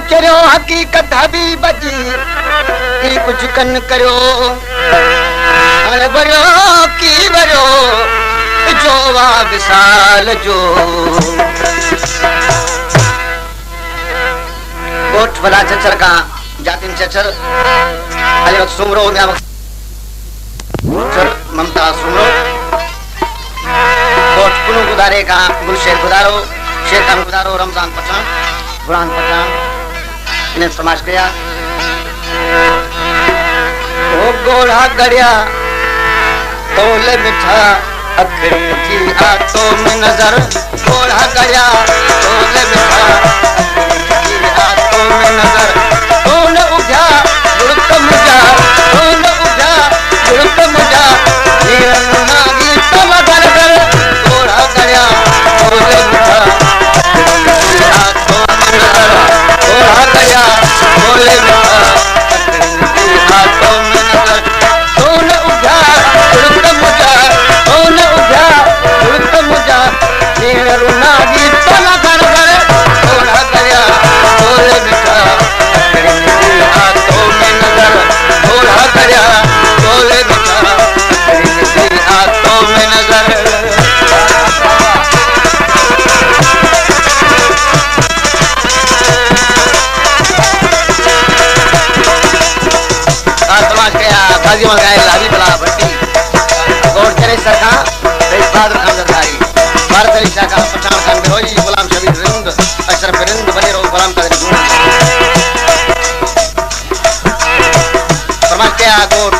चरियो हकीकत हबीब जी की कुछ कन करियो हाणे भरियो की भरियो जो वा विसाल जो कोट भला चचर का जातिन चचर हले वक्त सुमरो म्या वक्त ममता सुमरो कोट कुनु गुदारे का गुलशेर गुदारो शेखान गुदारो रमजान पठान बुरान पठान इन्हें समाज किया ओ गोढ़ा गड़िया तोले मिठा अखरी की आंखों में नजर गोढ़ा गड़िया तोले मिठा अखरी की आंखों में नजर तूने उठा गुरुत मुझा तूने उठा गुरुत मुझा जीवन नागी तब कर कर गोढ़ा गड़िया तोले मिठा अखरी की आंखों में नजर गोढ़ा गड़िया तोले मिठा अखरी की आंखों में नजर तूने उठा गुरुत मुझा तूने उठा गुरुत मुझा जीवन नागी तब कर कर गोढ़ा गड़िया तोले मिठा अखरी की आंखों में नजर गोढ़ा गड़िया तोले मिठा अखरी की आंखों में नजर समाज के गाजी में गाय लावी बला भट्टी गौर चरे सरका तेज बहादुर खान जरदारी भारत अली शाह का पठान खान बिरोजी गुलाम शबीर रिंद अशरफ रिंद बने रहो गुलाम का समाज के गौर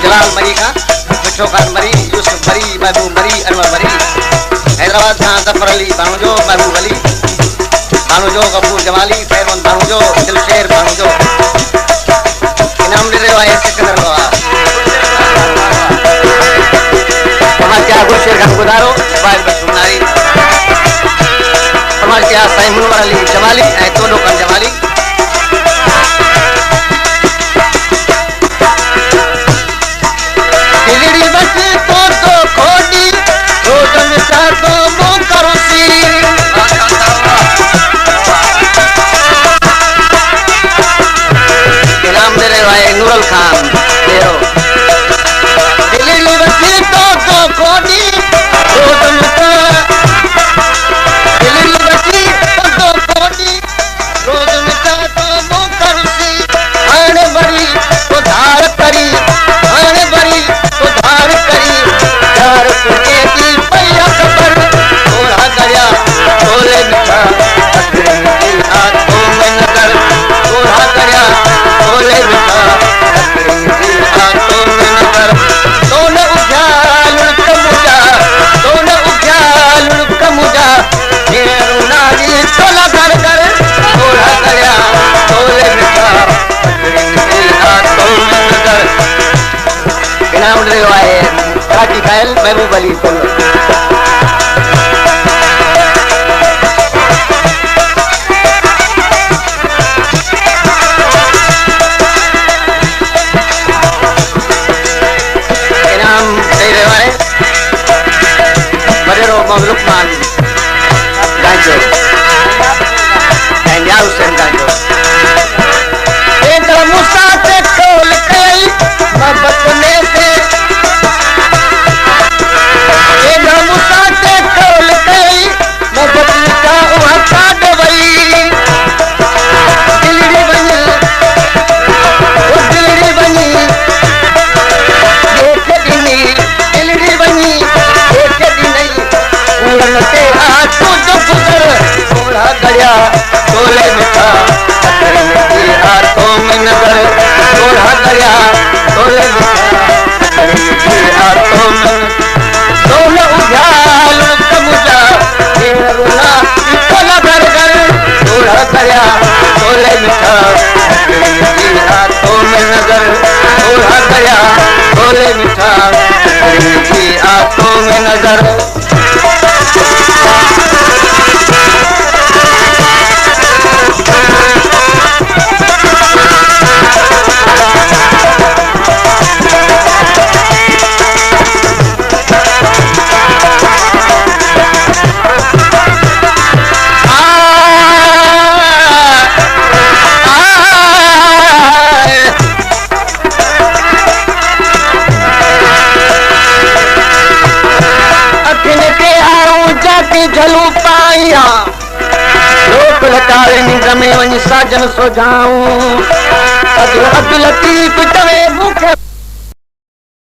जलाल मरी का मिठो खान मरी यूसुफ मरी महबूब मरी अनवर मरी हैदराबाद का जफर अली बानुजो महबूब अली बानुजो गफूर जमाली खैरमंद बानुजो दिलशेर बानुजो इनाम दे रहे हैं सिकंदर बाबा समाज के गुलशेर खान गुदारो वाइल बसुनारी समाज के साईं मुनवर अली जमाली ए तोलो खान जमाली दिलड़ी बस तो खोडी रोड में सा तो मो करो सी इनाम दे रहे हैं नूरल खान तेरो दिल्ली बसी तो खोडी रोड में सा दिल्ली बसी तो खोडी रोड में सा तो मो करो सी आने बड़ी तो धार करी आने बड़ी तो धार करी धार कुके की पैया खबर थोड़ा गया थोड़े मिठा अखरी की आंखों में नजर थोड़ा गया थोड़े मिठा अखरी की आंखों में नजर तूने उठा लुढ़क मुझा तूने उठा लुढ़क मुझा ढेर नागी तोला कर कर थोड़ा गया थोड़े मिठा अखरी की आंखों में नजर इनाम दे रहा है राठी कायल महबूब अली तोलो इनाम दे रहा है बड़े ममलुकमान गांजो एंड यार हुसैन गांजो एक मुसा से खोल कई मोहब्बत में से एक झलू पाया लोक लटारे निंड में वञी साजन सोझाऊं अब्दुल लतीफ चवे मूंखे